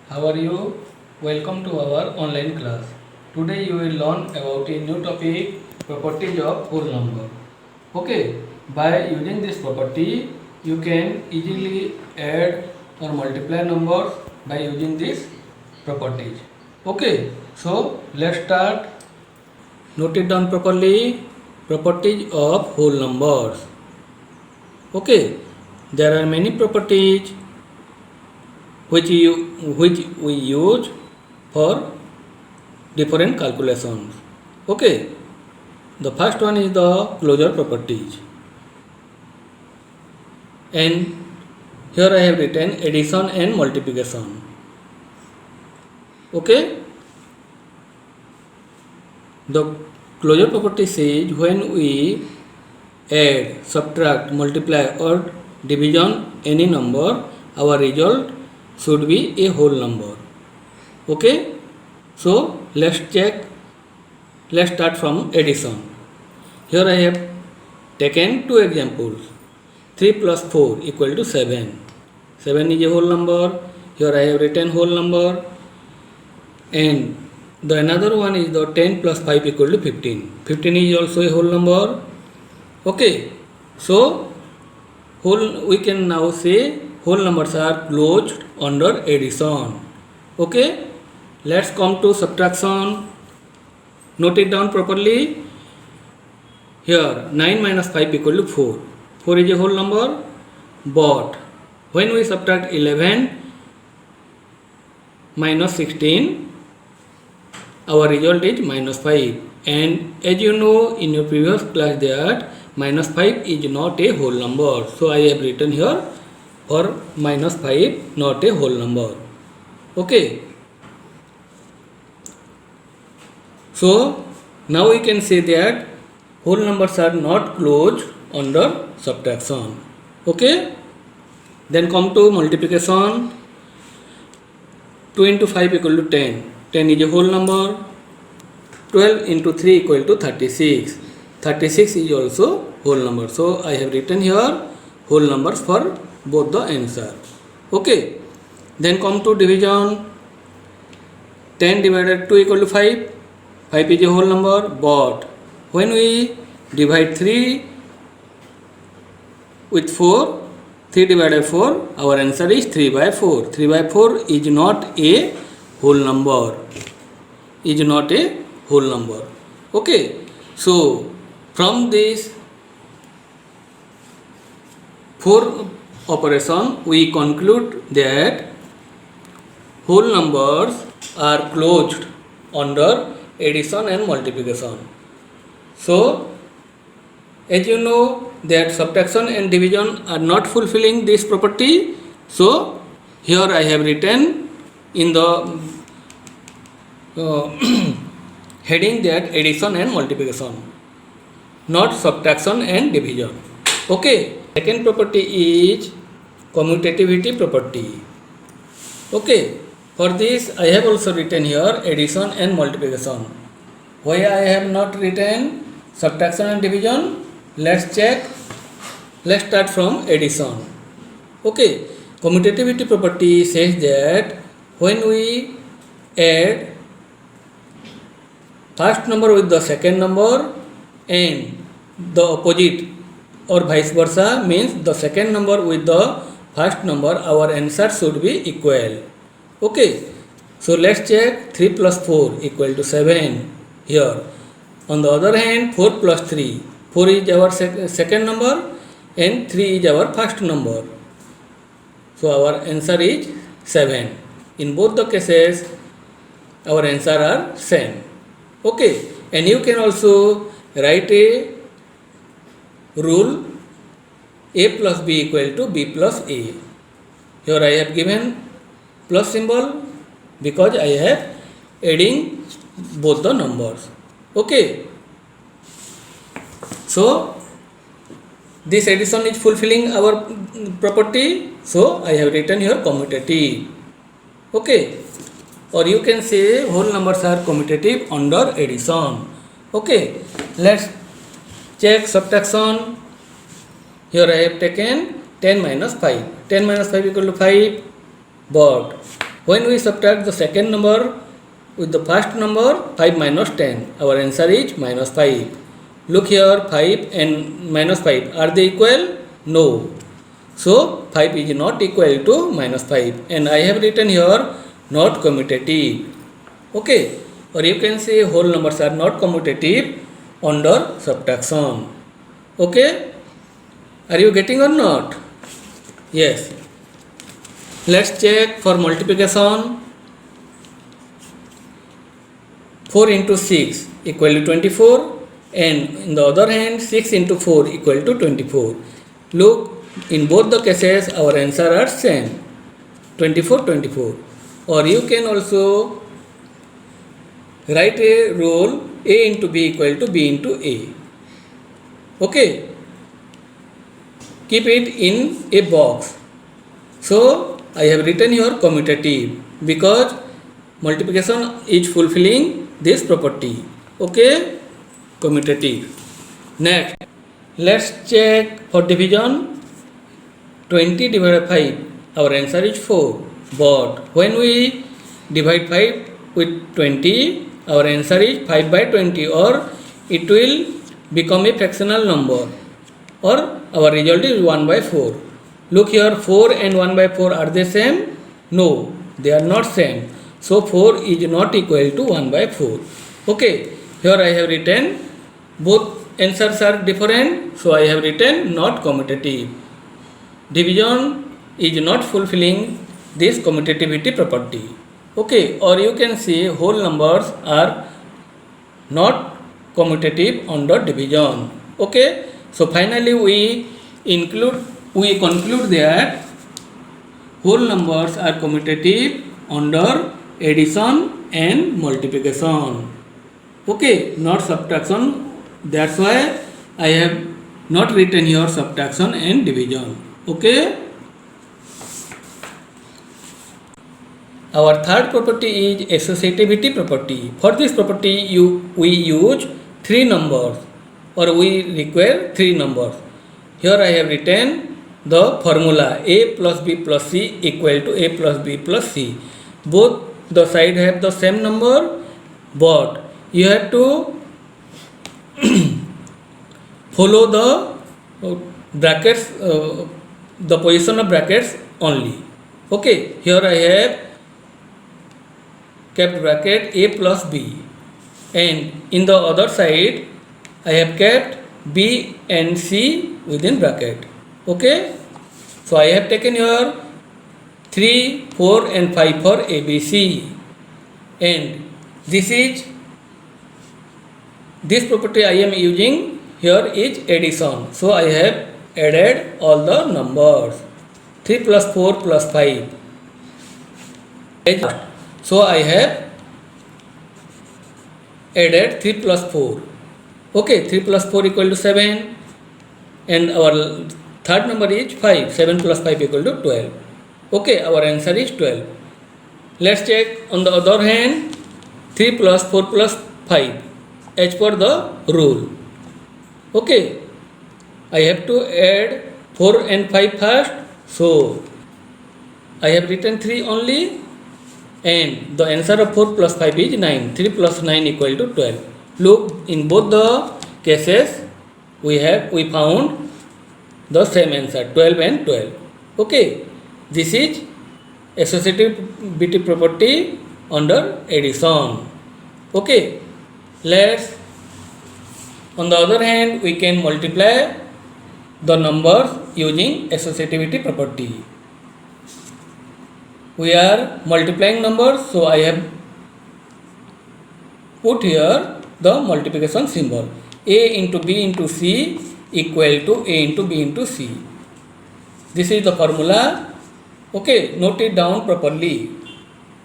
How are you? Welcome to our online class. Today you will learn about a new topic, properties of whole number. Okay, by using this property, you can easily add or multiply numbers by using these properties. Okay, so let's start. Note it down properly. Properties of whole numbers. Okay, there are many properties which we use for different calculations. Okay, the first one is the closure properties, and here I have written addition and multiplication. Okay, the closure property says when we add, subtract, multiply or division any number, our result should be a whole number. Okay, so let's check. Let's start from addition. Here I have taken two examples. 3 plus 4 equal to 7. 7 is a whole number. Here I have written whole number. And the another one is the 10 plus 5 equal to 15. 15 is also a whole number. Okay, so we can now say whole numbers are closed under addition. Okay, let's come to subtraction. Note it down properly. Here 9 minus 5 equal to 4. 4 is a whole number, but when we subtract 11 minus 16, our result is minus 5. And as you know in your previous class that minus 5 is not a whole number. So I have written here for minus 5 not a whole number. Okay. So now we can say that whole numbers are not closed under subtraction. Okay. Then come to multiplication. 2 into 5 equal to 10. 10 is a whole number. 12 into 3 equal to 36. 36 is also whole number. So I have written here whole numbers for both the answer. Okay. Then come to division. 10 divided 2 equal to 5. 5 is a whole number, but when we divide 3 with 4, 3 divided 4, our answer is 3 by 4. 3 by 4 is not a whole number. Is not a whole number. Okay. So from this 4 operation, we conclude that whole numbers are closed under addition and multiplication. So as you know that subtraction and division are not fulfilling this property, so here I have written in the heading that addition and multiplication, not subtraction and division. Okay. Second property is commutativity property. Okay. For this I have also written here addition and multiplication. Why I have not written subtraction and division? Let's check. Let's start from addition. Okay. Commutativity property says that when we add first number with the second number and the opposite or vice versa, means the second number with the first number, our answer should be equal. Okay. So let's check 3 plus 4 equal to 7 here. On the other hand, 4 plus 3. 4 is our second number and 3 is our first number. So our answer is 7. In both the cases, our answer are same. Okay. And you can also write a rule a plus b equal to b plus a. Here I have given plus symbol because I have adding both the numbers. Okay. So this addition is fulfilling our property, so I have written here commutative. Okay. Or you can say whole numbers are commutative under addition. Okay. Let's check subtraction. Here I have taken 10 minus 5. 10 minus 5 equal to 5, but When we subtract the second number with the first number, 5 minus 10, our answer is minus 5. Look here, 5 and minus 5, are they equal? No. So 5 is not equal to minus 5, and I have written here not commutative. Okay, or you can say whole numbers are not commutative under subtraction. Okay, are you getting or not? Yes. Let's check for multiplication. 4 into 6 equal to 24, and in the other hand 6 into 4 equal to 24. Look, in both the cases our answer are same, 24, 24. Or you can also write a rule A into B equal to B into A. Okay, keep it in a box. So I have written here commutative because multiplication is fulfilling this property. Okay, commutative. Next, let's check for division. 20 divided by 5, our answer is 4. But when we divide 5 with 20, our answer is 5 by 20, or it will become a fractional number, or our result is 1 by 4. Look here, 4 and 1 by 4 are they same? No, they are not same. So 4 is not equal to 1 by 4. Okay, here I have written both answers are different, so I have written not commutative. Division is not fulfilling this commutativity property. Okay, or you can see whole numbers are not commutative under division. Okay, so finally we conclude that whole numbers are commutative under addition and multiplication. Okay, not subtraction. That's why I have not written here subtraction and division. Okay. Our third property is associativity property. For this property, we use three numbers, or we require three numbers. Here I have written the formula A plus B plus C equal to A plus B plus C. Both the sides have the same number, but you have to follow the brackets, the position of brackets only. Okay, here I have kept bracket A plus B, and in the other side I have kept B and C within bracket. Okay, so I have taken here 3, 4 and 5 for ABC, and this property I am using here is addition. So I have added all the numbers, 3 plus 4 plus 5. So I have added 3 plus 4. Okay, 3 plus 4 equal to 7, and our third number is 5. 7 plus 5 equal to 12. Okay, our answer is 12. Let's check on the other hand, 3 plus 4 plus 5 as per the rule. Okay, I have to add 4 and 5 first, so I have written 3 only, and the answer of 4 plus 5 is 9. 3 plus 9 equal to 12. Look, in both the cases we found the same answer, 12 and 12. Okay, this is associativity property under addition. Okay, on the other hand, we can multiply the numbers using associativity property. We are multiplying numbers, so I have put here the multiplication symbol. A into B into C equal to A into B into C. This is the formula. Okay, note it down properly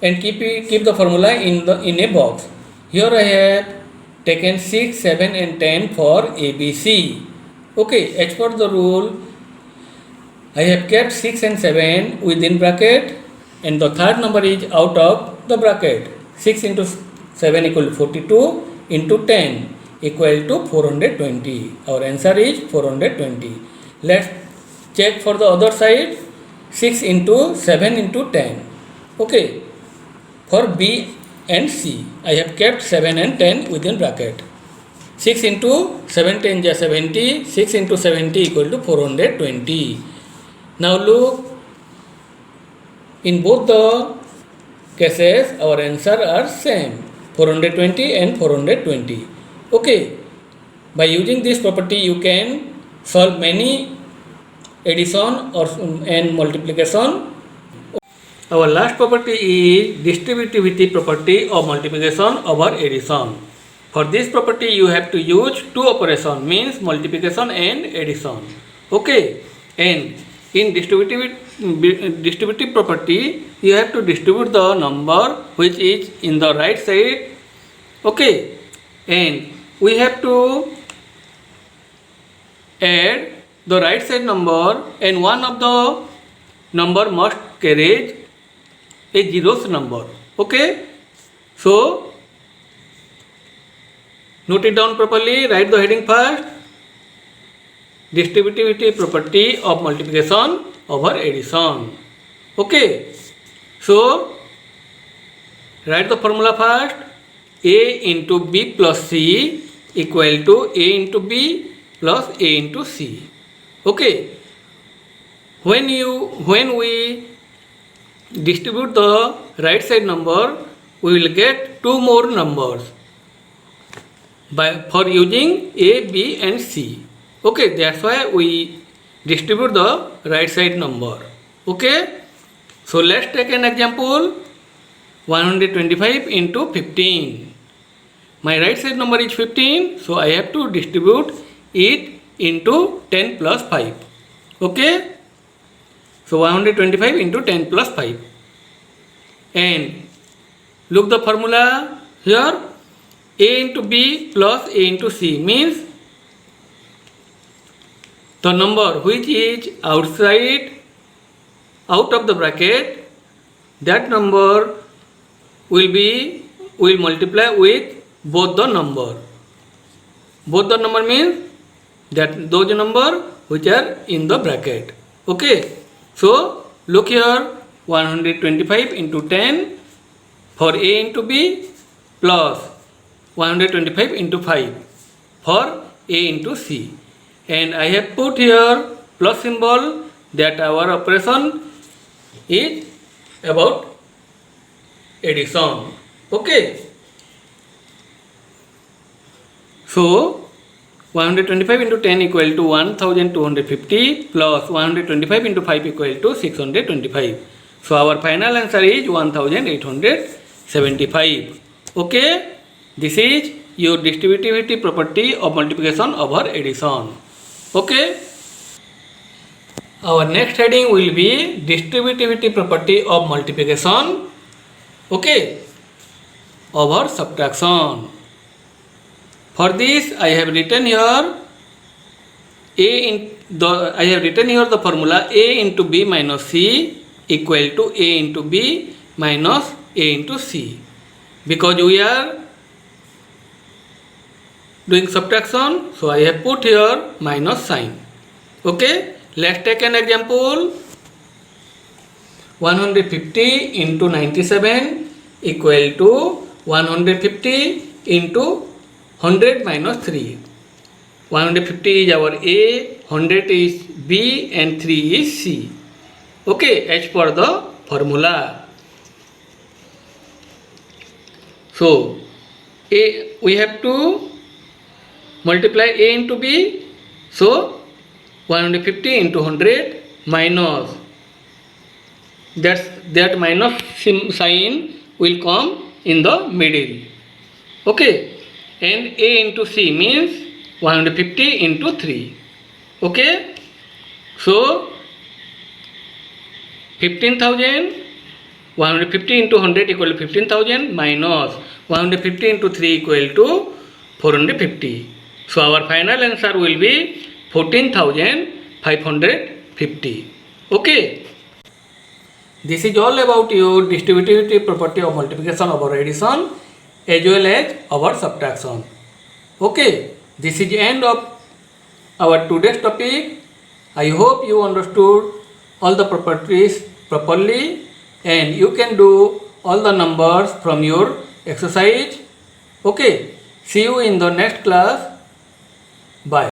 and keep the formula in a box. Here I have taken 6, 7 and 10 for ABC. Okay, as per the rule, I have kept 6 and 7 within bracket, and the third number is out of the bracket. 6 into 7 equal to 42 into 10 equal to 420. Our answer is 420. Let's check for the other side. 6 into 7 into 10. Okay, for B and C, I have kept 7 and 10 within bracket. 6 into 7 10 is 70, 6 into 70 equal to 420. Now look, in both the cases our answer are same, 420 and 420. Okay, by using this property you can solve many addition or and multiplication. Our last property is distributivity property of multiplication over addition. For this property you have to use two operations, means multiplication and addition. Okay, and in distributive property you have to distribute the number which is in the right side. Okay, and we have to add the right side number, and one of the number must carry a zeros number. Okay, so note it down properly, write the heading first, distributivity property of multiplication over addition. Okay, so write the formula first, a into b plus c equal to a into b plus a into c. Okay, when we distribute the right side number, we will get two more numbers for using A, B and C. Okay, that's why we distribute the right side number. Okay, so let's take an example, 125 into 15. My right side number is 15, so I have to distribute it into 10 plus 5. Okay, so 125 into 10 plus 5. And look the formula here, a into b plus a into c means the number which is out of the bracket, that number will multiply with both the number. Both the number means that those number which are in the bracket. Okay, so look here, 125 into 10 for a into b plus 125 into 5 for a into c, and I have put here plus symbol, that our operation is about addition. Okay, so 125 into 10 equal to 1250 plus 125 into 5 equal to 625. So our final answer is 1875. Okay, this is your distributivity property of multiplication over addition. Okay, our next heading will be distributivity property of multiplication, okay, over subtraction. For this I have written here the formula a into b minus c equal to a into b minus a into c, because we are doing subtraction, so I have put here minus sign. Okay, let's take an example, 150 into 97 equal to 150 into 100 minus 3. 150 is our A, 100 is B and 3 is C. Okay, as per the formula. So we have to multiply A into B. So 150 into 100 minus, that minus sign will come in the middle. Okay, and A into C means 150 into 3. Okay, so 15,000, 150 into 100 equal to 15,000 minus 150 into 3 equal to 450. So our final answer will be 14,550. Okay, this is all about your distributivity property of multiplication over addition as well as over subtraction. Okay, this is the end of our today's topic. I hope you understood all the properties properly, and you can do all the numbers from your exercise. Okay, see you in the next class. Bye.